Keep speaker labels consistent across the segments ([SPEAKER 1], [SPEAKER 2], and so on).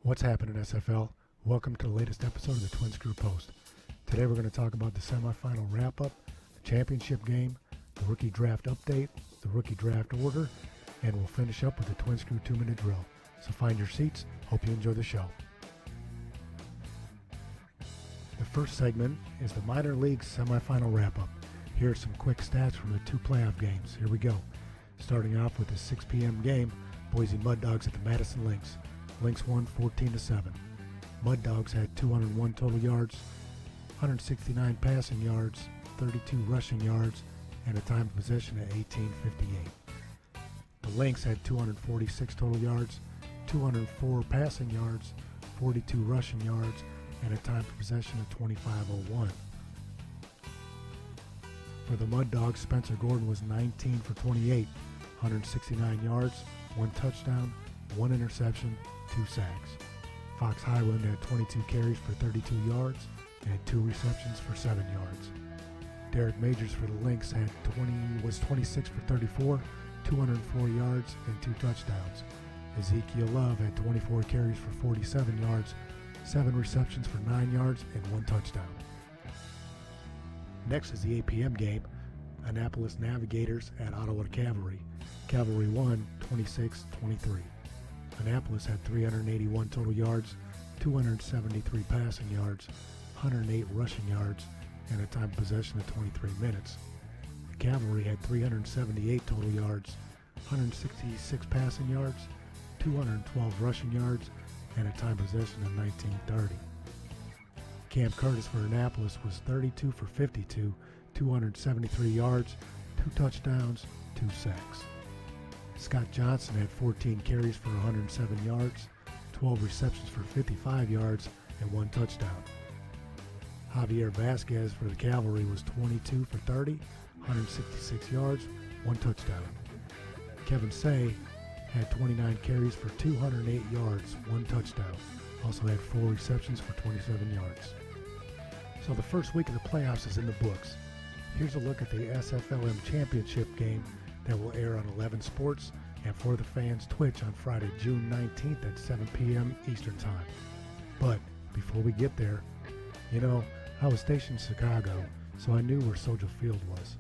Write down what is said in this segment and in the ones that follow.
[SPEAKER 1] What's happening, SFL? Welcome to the latest episode of the Twinscrew Post. Today we're going to talk about the semifinal wrap-up, the championship game, the rookie draft update, the rookie draft order, and we'll finish up with the Twinscrew 2-minute drill. So find your seats. Hope you enjoy the show. The first segment is the minor league semifinal wrap-up. Here are some quick stats from the two playoff games. Here we go. Starting off with the 6 p.m. game, Boise Mud Dogs at the Madison Lynx. Lynx won 14-7. Mud Dogs had 201 total yards, 169 passing yards, 32 rushing yards, and a time of possession at 18:58. The Lynx had 246 total yards, 204 passing yards, 42 rushing yards, and a time of possession of 25:01. For the Mud Dogs, Spencer Gordon was 19 for 28, 169 yards, 1 touchdown, 1 interception, 2 sacks. Fox Highland had 22 carries for 32 yards and 2 receptions for 7 yards. Derek Majors for the Lynx was 26 for 34, 204 yards and 2 touchdowns. Ezekiel Love had 24 carries for 47 yards, 7 receptions for 9 yards and 1 touchdown. Next is the APM game, Annapolis Navigators at Ottawa Cavalry. Cavalry won 26-23. Annapolis had 381 total yards, 273 passing yards, 108 rushing yards, and a time of possession of 23 minutes. The Cavalry had 378 total yards, 166 passing yards, 212 rushing yards, and a time of possession of 19:30. Cam Curtis for Annapolis was 32 for 52, 273 yards, 2 touchdowns, 2 sacks. Scott Johnson had 14 carries for 107 yards, 12 receptions for 55 yards, and 1 touchdown. Javier Vasquez for the Cavalry was 22 for 30, 166 yards, 1 touchdown. Kevin Say had 29 carries for 208 yards, 1 touchdown. Also had 4 receptions for 27 yards. So the first week of the playoffs is in the books. Here's a look at the SFLm Championship Game that will air on 11 Sports and for the fans Twitch on Friday, June 19th at 7 p.m. Eastern Time. But before we get there, I was stationed in Chicago, so I knew where Soldier Field was.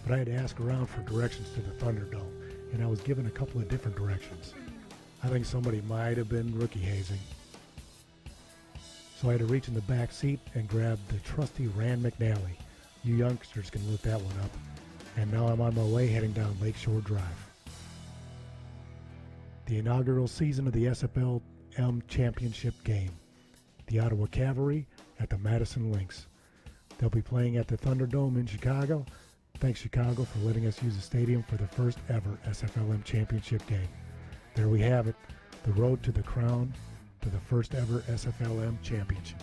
[SPEAKER 1] But I had to ask around for directions to the Thunderdome, and I was given a couple of different directions. I think somebody might have been rookie hazing. So I had to reach in the back seat and grab the trusty Rand McNally. You youngsters can look that one up. And now I'm on my way heading down Lakeshore Drive. The inaugural season of the SFLm Championship Game. The Ottawa Cavalry at the Madison Lynx. They'll be playing at the Thunderdome in Chicago. Thanks, Chicago, for letting us use the stadium for the first ever SFLm Championship Game. There we have it, the road to the crown, to the first ever SFLm Championship.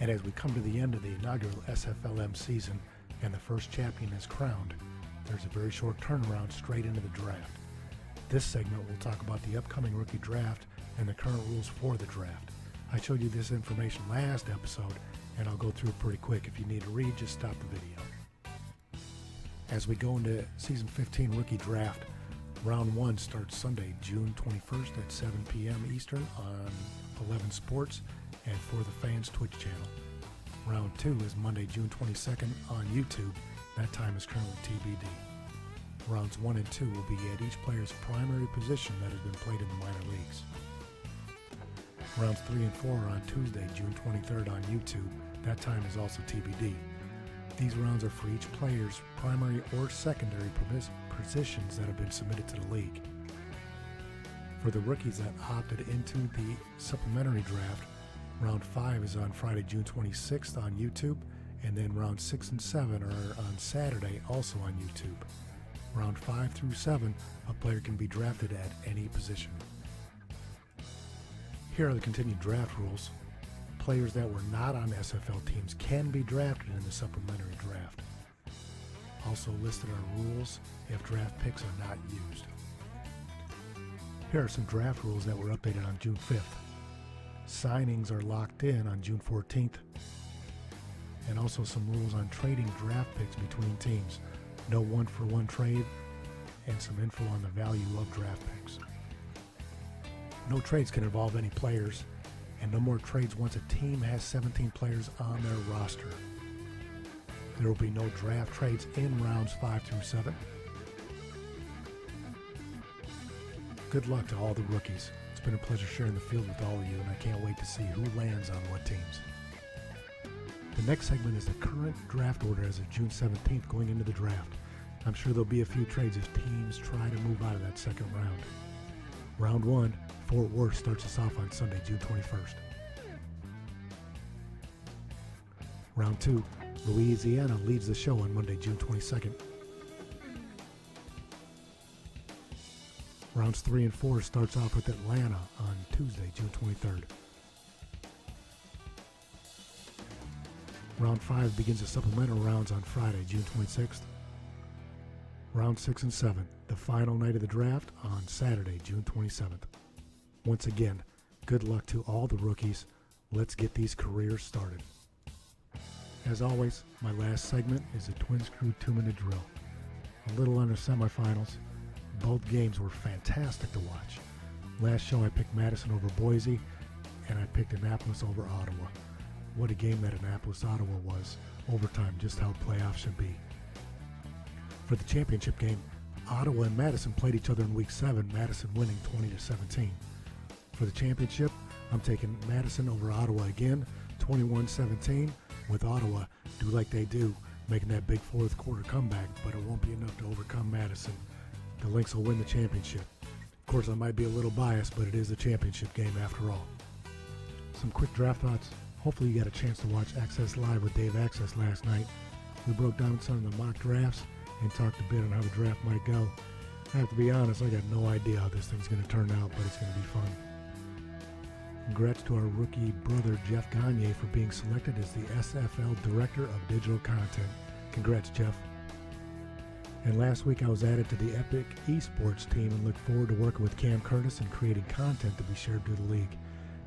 [SPEAKER 1] And as we come to the end of the inaugural SFLm season and the first champion is crowned, there's a very short turnaround straight into the draft. This segment will talk about the upcoming rookie draft and the current rules for the draft. I showed you this information last episode, and I'll go through it pretty quick. If you need to read, just stop the video. As we go into Season 15 Rookie Draft, Round 1 starts Sunday, June 21st at 7 p.m. Eastern on 11 Sports and for the fans Twitch channel. Round 2 is Monday, June 22nd on YouTube. That time is currently TBD. Rounds 1 and 2 will be at each player's primary position that has been played in the minor leagues. Rounds 3 and 4 are on Tuesday, June 23rd on YouTube. That time is also TBD. These rounds are for each player's primary or secondary positions that have been submitted to the league. For the rookies that opted into the supplementary draft, Round 5 is on Friday, June 26th on YouTube, and then Round 6 and 7 are on Saturday, also on YouTube. Round 5 through 7, a player can be drafted at any position. Here are the continued draft rules. Players that were not on SFL teams can be drafted in the supplementary draft. Also listed are rules if draft picks are not used. Here are some draft rules that were updated on June 5th. Signings are locked in on June 14th. And also some rules on trading draft picks between teams. No one-for-one trade, and some info on the value of draft picks. No trades can involve any players, and no more trades once a team has 17 players on their roster. There will be no draft trades in rounds 5 through 7. Good luck to all the rookies. It's been a pleasure sharing the field with all of you, and I can't wait to see who lands on what teams. The next segment is the current draft order as of June 17th going into the draft. I'm sure there'll be a few trades if teams try to move out of that second round. Round 1, Fort Worth starts us off on Sunday, June 21st. Round 2, Louisiana leads the show on Monday, June 22nd. Rounds 3 and 4 starts off with Atlanta on Tuesday, June 23rd. Round 5 begins the supplemental rounds on Friday, June 26th. Round 6 and 7, the final night of the draft on Saturday, June 27th. Once again, good luck to all the rookies. Let's get these careers started. As always, my last segment is a Twinscrew 2-minute drill. A little under semifinals. Both games were fantastic to watch. Last show I picked Madison over Boise, and I picked Annapolis over Ottawa. What a game that Annapolis-Ottawa was. Overtime, just how playoffs should be. For the championship game, Ottawa and Madison played each other in Week 7, Madison winning 20-17. For the championship, I'm taking Madison over Ottawa again, 21-17, with Ottawa do like they do, making that big fourth quarter comeback, but it won't be enough to overcome Madison. The Lynx will win the championship. Of course, I might be a little biased, but it is a championship game after all. Some quick draft thoughts. Hopefully you got a chance to watch Access Live with Dave Access last night. We broke down some of the mock drafts and talked a bit on how the draft might go. I have to be honest, I got no idea how this thing's going to turn out, but it's going to be fun. Congrats to our rookie brother Jeff Gagne for being selected as the SFL Director of Digital Content. Congrats, Jeff. And last week I was added to the Epic Esports team and look forward to working with Cam Curtis and creating content to be shared through the league.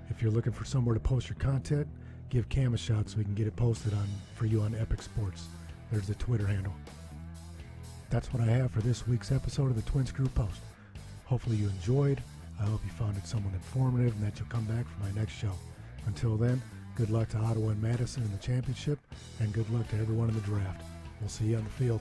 [SPEAKER 1] If you're looking for somewhere to post your content, give Cam a shot so we can get it posted for you on Epic Sports. There's the Twitter handle. That's what I have for this week's episode of the Twinscrew Post. Hopefully you enjoyed. I hope you found it somewhat informative and that you'll come back for my next show. Until then, good luck to Ottawa and Madison in the championship, and good luck to everyone in the draft. We'll see you on the field.